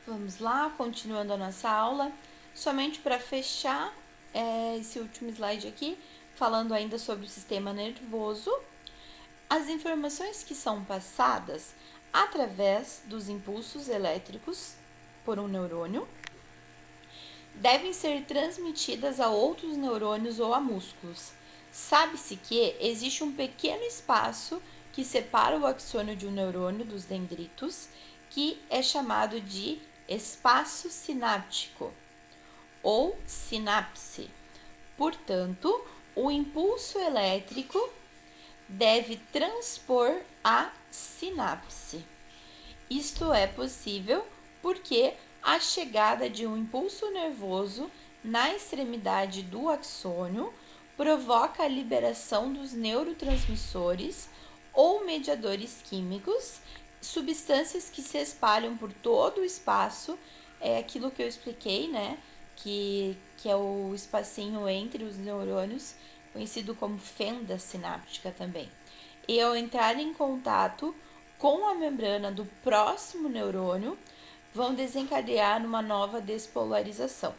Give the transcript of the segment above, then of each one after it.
Vamos lá, continuando a nossa aula. Somente para fechar esse último slide aqui, falando ainda sobre o sistema nervoso, as informações que são passadas através dos impulsos elétricos por um neurônio devem ser transmitidas a outros neurônios ou a músculos. Sabe-se que existe um pequeno espaço que separa o axônio de um neurônio dos dendritos, que é chamado de espaço sináptico ou sinapse. Portanto, o impulso elétrico deve transpor a sinapse. Isto é possível porque a chegada de um impulso nervoso na extremidade do axônio provoca a liberação dos neurotransmissores ou mediadores químicos, substâncias que se espalham por todo o espaço, é aquilo que eu expliquei, né? Que é o espacinho entre os neurônios, conhecido como fenda sináptica também. E ao entrar em contato com a membrana do próximo neurônio, vão desencadear uma nova despolarização,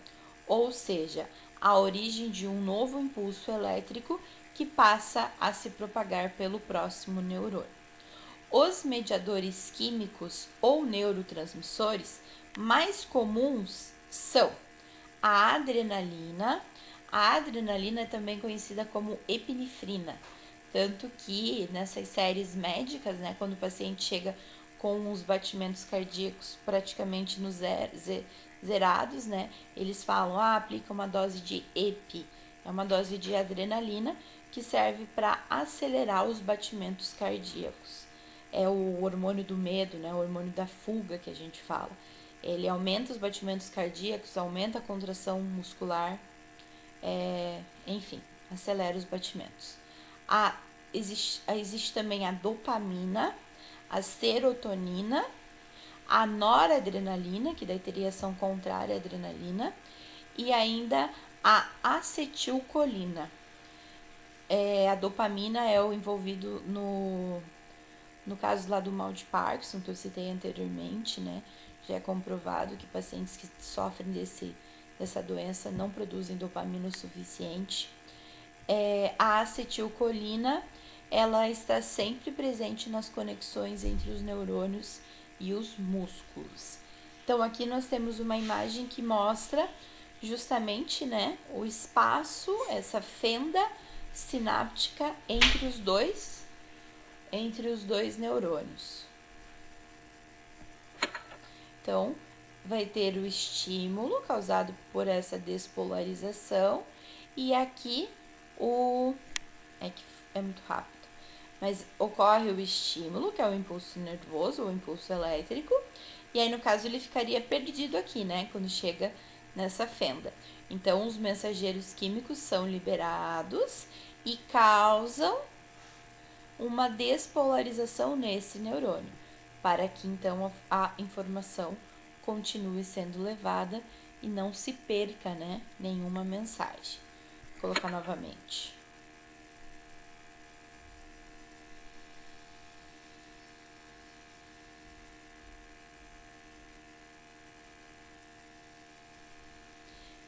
ou seja, a origem de um novo impulso elétrico que passa a se propagar pelo próximo neurônio. Os mediadores químicos ou neurotransmissores mais comuns são a adrenalina é também conhecida como epinefrina, tanto que nessas séries médicas, né, quando o paciente chega com os batimentos cardíacos praticamente no zerados, né, eles falam, aplica uma dose de epi, é uma dose de adrenalina que serve para acelerar os batimentos cardíacos. É o hormônio do medo, né, o hormônio da fuga que a gente fala. Ele aumenta os batimentos cardíacos, aumenta a contração muscular, enfim, acelera os batimentos. Existe também a dopamina, a serotonina, a noradrenalina, que daí teria ação contrária à adrenalina, e ainda a acetilcolina. A dopamina é o envolvido no caso lá do mal de Parkinson, que eu citei anteriormente, né? Já é comprovado que pacientes que sofrem dessa doença não produzem dopamina o suficiente. A acetilcolina, ela está sempre presente nas conexões entre os neurônios e os músculos. Então, aqui nós temos uma imagem que mostra justamente, né, o espaço, essa fenda sináptica entre os dois neurônios. Então, vai ter o estímulo causado por essa despolarização e aqui é muito rápido, mas ocorre o estímulo, que é o impulso nervoso ou impulso elétrico, e aí no caso ele ficaria perdido aqui, né, quando chega nessa fenda. Então, os mensageiros químicos são liberados e causam uma despolarização nesse neurônio, para que então a informação continue sendo levada e não se perca, né, nenhuma mensagem. Vou colocar novamente.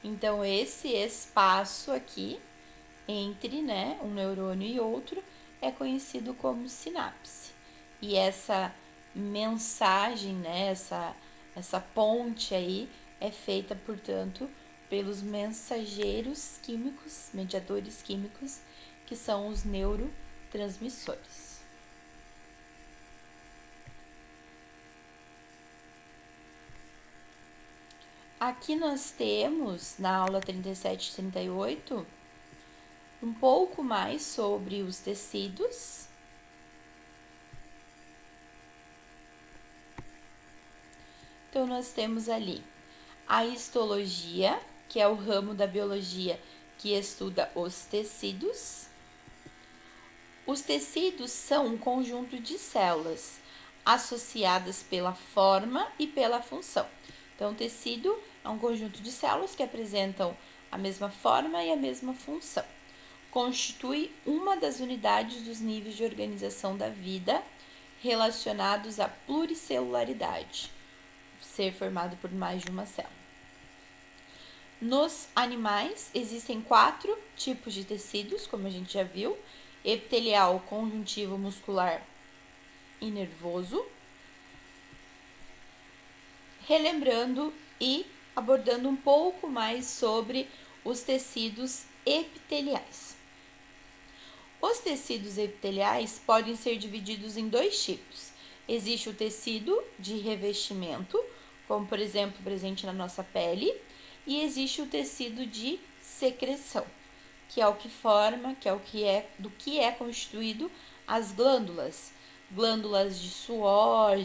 Então, esse espaço aqui entre, né, um neurônio e outro é conhecido como sinapse. E essa mensagem, né, essa ponte aí é feita, portanto, pelos mensageiros químicos, mediadores químicos, que são os neurotransmissores. Aqui nós temos, na aula 37 e 38, um pouco mais sobre os tecidos. Então, nós temos ali a histologia, que é o ramo da biologia que estuda os tecidos. Os tecidos são um conjunto de células associadas pela forma e pela função. Então, o tecido é um conjunto de células que apresentam a mesma forma e a mesma função. Constitui uma das unidades dos níveis de organização da vida relacionados à pluricelularidade. ser formado por mais de uma célula. Nos animais, existem 4 tipos de tecidos, como a gente já viu: epitelial, conjuntivo, muscular e nervoso. Relembrando e abordando um pouco mais sobre os tecidos epiteliais. Os tecidos epiteliais podem ser divididos em 2 tipos. Existe o tecido de revestimento, como por exemplo presente na nossa pele, e existe o tecido de secreção, que é o que forma, do que é constituído as glândulas. Glândulas de suor,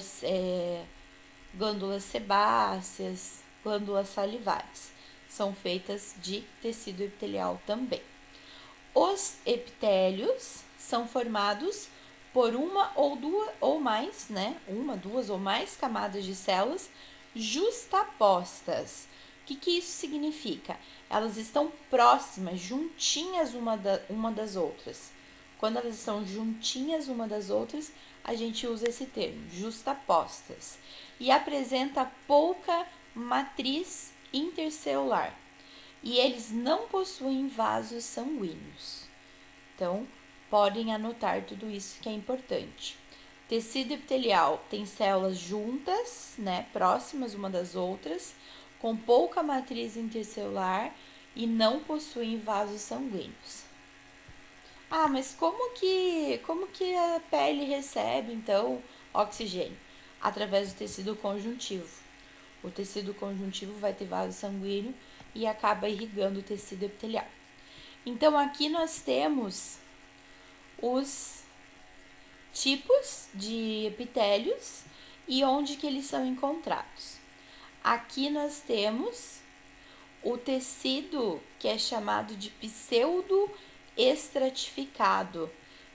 glândulas sebáceas, glândulas salivares. São feitas de tecido epitelial também. Os epitélios são formados por uma ou duas ou mais camadas de células justapostas. O que isso significa? Elas estão próximas, juntinhas uma das outras. Quando elas estão juntinhas uma das outras, a gente usa esse termo, justapostas. E apresenta pouca matriz intercelular. E eles não possuem vasos sanguíneos. Então, podem anotar tudo isso que é importante. Tecido epitelial tem células juntas, próximas uma das outras, com pouca matriz intercelular e não possuem vasos sanguíneos. Ah, mas como que a pele recebe, então, oxigênio? Através do tecido conjuntivo. O tecido conjuntivo vai ter vaso sanguíneo e acaba irrigando o tecido epitelial. Então, aqui nós temos os tipos de epitélios e onde que eles são encontrados. Aqui nós temos o tecido que é chamado de pseudo-estratificado,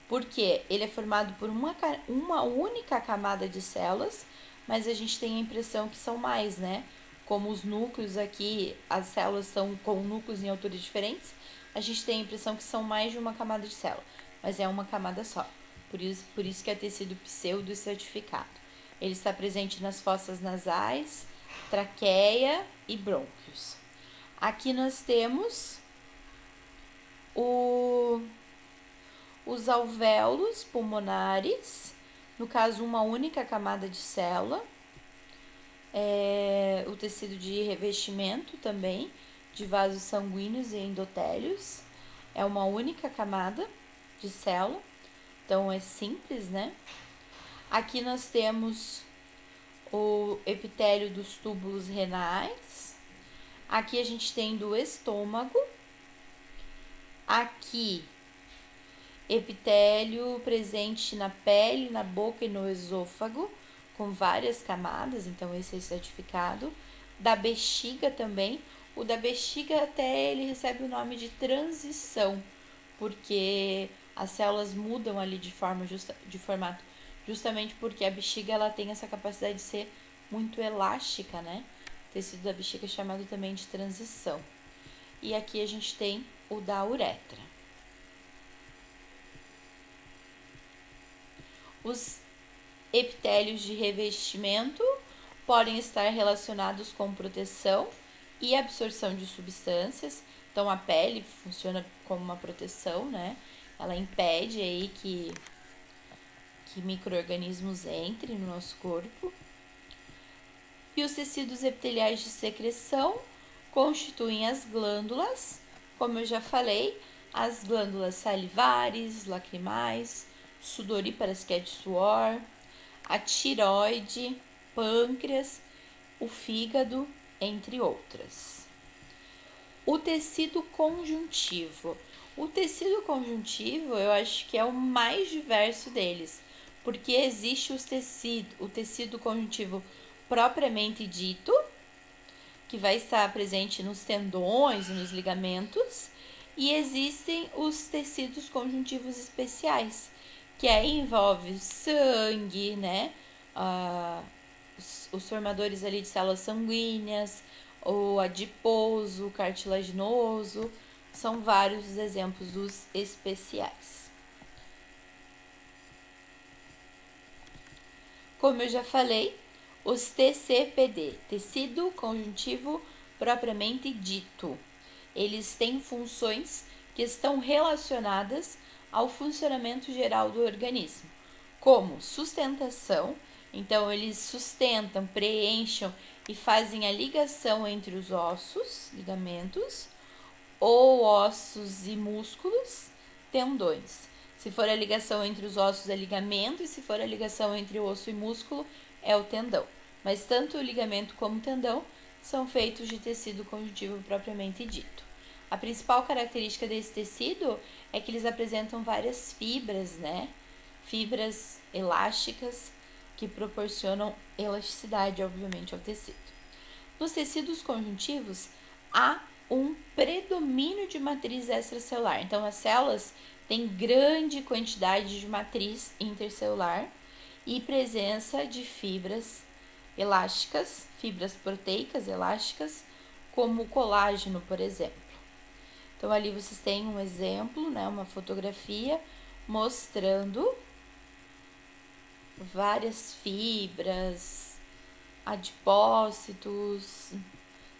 porque ele é formado por uma única camada de células, mas a gente tem a impressão que são mais, Como os núcleos aqui, as células estão com núcleos em alturas diferentes, a gente tem a impressão que são mais de uma camada de célula, mas é uma camada só. Por isso que é tecido pseudo-estratificado. Ele está presente nas fossas nasais, traqueia e brônquios. Aqui nós temos os alvéolos pulmonares, no caso uma única camada de célula, o tecido de revestimento também, de vasos sanguíneos e endotélios, é uma única camada de célula, então é simples, Aqui nós temos o epitélio dos túbulos renais, aqui a gente tem do estômago, aqui epitélio presente na pele, na boca e no esôfago, com várias camadas, então esse é estratificado. Da bexiga também. O da bexiga até ele recebe o nome de transição, porque as células mudam ali de formato, justamente porque a bexiga ela tem essa capacidade de ser muito elástica, O tecido da bexiga é chamado também de transição. E aqui a gente tem o da uretra. Os epitélios de revestimento podem estar relacionados com proteção e absorção de substâncias. Então, a pele funciona como uma proteção, Ela impede aí que micro-organismos entrem no nosso corpo. E os tecidos epiteliais de secreção constituem as glândulas, como eu já falei, as glândulas salivares, lacrimais, sudoríparas, que é de suor, a tireoide, pâncreas, o fígado, entre outras. O tecido conjuntivo. O tecido conjuntivo eu acho que é o mais diverso deles, porque existe o tecido conjuntivo propriamente dito, que vai estar presente nos tendões e nos ligamentos, e existem os tecidos conjuntivos especiais, que aí envolve sangue, os formadores ali de células sanguíneas, o adiposo, o cartilaginoso, são vários os exemplos dos especiais. Como eu já falei, Os TCPD, tecido conjuntivo propriamente dito. Eles têm funções que estão relacionadas ao funcionamento geral do organismo, como sustentação, então eles sustentam, preenchem e fazem a ligação entre os ossos, ligamentos, ou ossos e músculos, tendões. Se for a ligação entre os ossos é ligamento, e se for a ligação entre o osso e músculo é o tendão. Mas tanto o ligamento como o tendão são feitos de tecido conjuntivo propriamente dito. A principal característica desse tecido é que eles apresentam várias fibras, né? Fibras elásticas que proporcionam elasticidade, obviamente, ao tecido. Nos tecidos conjuntivos, há um predomínio de matriz extracelular. Então, as células têm grande quantidade de matriz intercelular e presença de fibras elásticas, fibras proteicas elásticas, como o colágeno, por exemplo. Então, ali vocês têm um exemplo, né, uma fotografia mostrando várias fibras, adipócitos,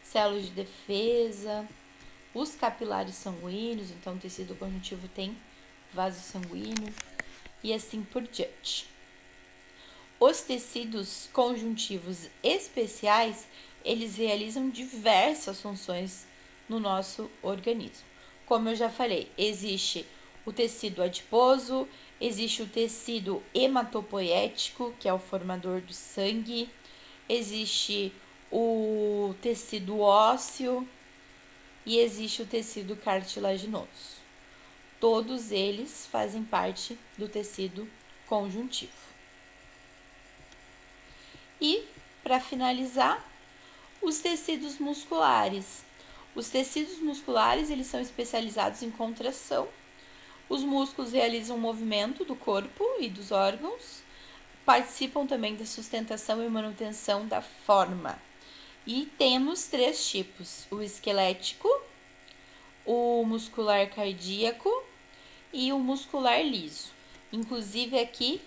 células de defesa, os capilares sanguíneos, então o tecido conjuntivo tem vaso sanguíneo e assim por diante. Os tecidos conjuntivos especiais, eles realizam diversas funções no nosso organismo. Como eu já falei, existe o tecido adiposo, existe o tecido hematopoético, que é o formador do sangue, existe o tecido ósseo e existe o tecido cartilaginoso. Todos eles fazem parte do tecido conjuntivo. E, para finalizar, os tecidos musculares. Os tecidos musculares, eles são especializados em contração. Os músculos realizam o movimento do corpo e dos órgãos, participam também da sustentação e manutenção da forma. E temos 3 tipos: o esquelético, o muscular cardíaco e o muscular liso. Inclusive aqui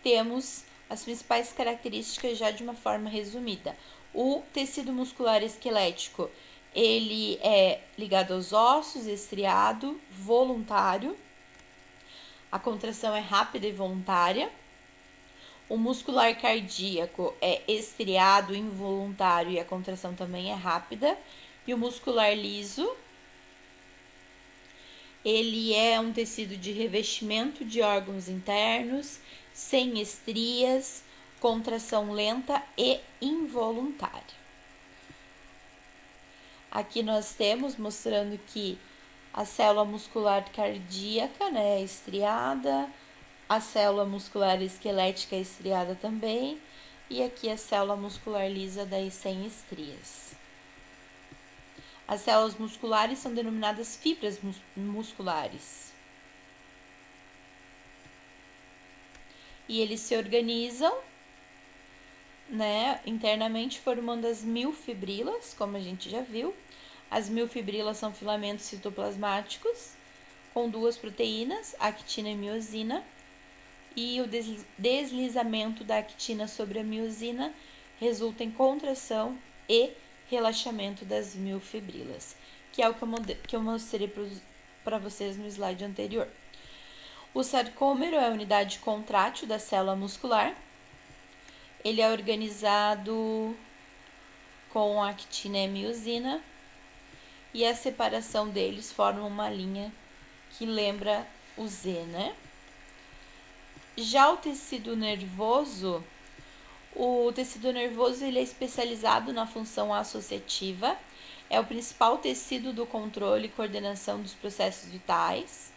temos as principais características já de uma forma resumida. O tecido muscular esquelético, ele é ligado aos ossos, estriado, voluntário. A contração é rápida e voluntária. O muscular cardíaco é estriado, involuntário e a contração também é rápida. E o muscular liso, ele é um tecido de revestimento de órgãos internos, sem estrias, contração lenta e involuntária. Aqui nós temos mostrando que a célula muscular cardíaca, né, é estriada, a célula muscular esquelética é estriada também, e aqui a célula muscular lisa daí sem estrias. As células musculares são denominadas fibras musculares. E eles se organizam, né, internamente formando as miofibrilas, como a gente já viu. As miofibrilas são filamentos citoplasmáticos com 2 proteínas, actina e miosina, e o deslizamento da actina sobre a miosina resulta em contração e relaxamento das miofibrilas, que é o que eu mostrei para vocês no slide anterior. O sarcômero é a unidade contrátil da célula muscular. Ele é organizado com actina e miosina, e a separação deles forma uma linha que lembra o Z, né? Já o tecido nervoso, ele é especializado na função associativa, é o principal tecido do controle e coordenação dos processos vitais,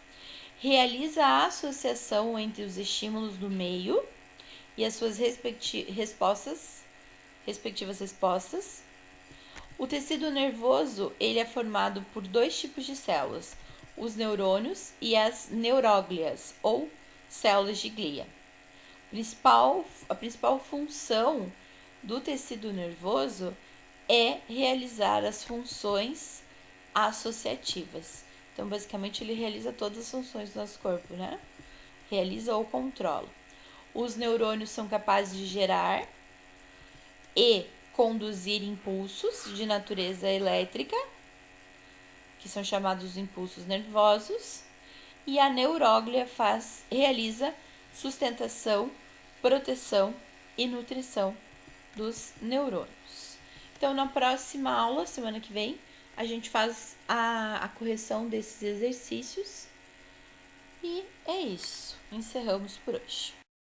realiza a associação entre os estímulos do meio e as suas respectivas respostas. O tecido nervoso, ele é formado por 2 tipos de células, os neurônios e as neuróglias, ou células de glia. A principal função do tecido nervoso é realizar as funções associativas. Então, basicamente, ele realiza todas as funções do nosso corpo, né? Realiza ou controla. Os neurônios são capazes de gerar e conduzir impulsos de natureza elétrica, que são chamados impulsos nervosos, e a neuróglia realiza sustentação, proteção e nutrição dos neurônios. Então, na próxima aula, semana que vem, a gente faz a correção desses exercícios. E é isso. Encerramos por hoje.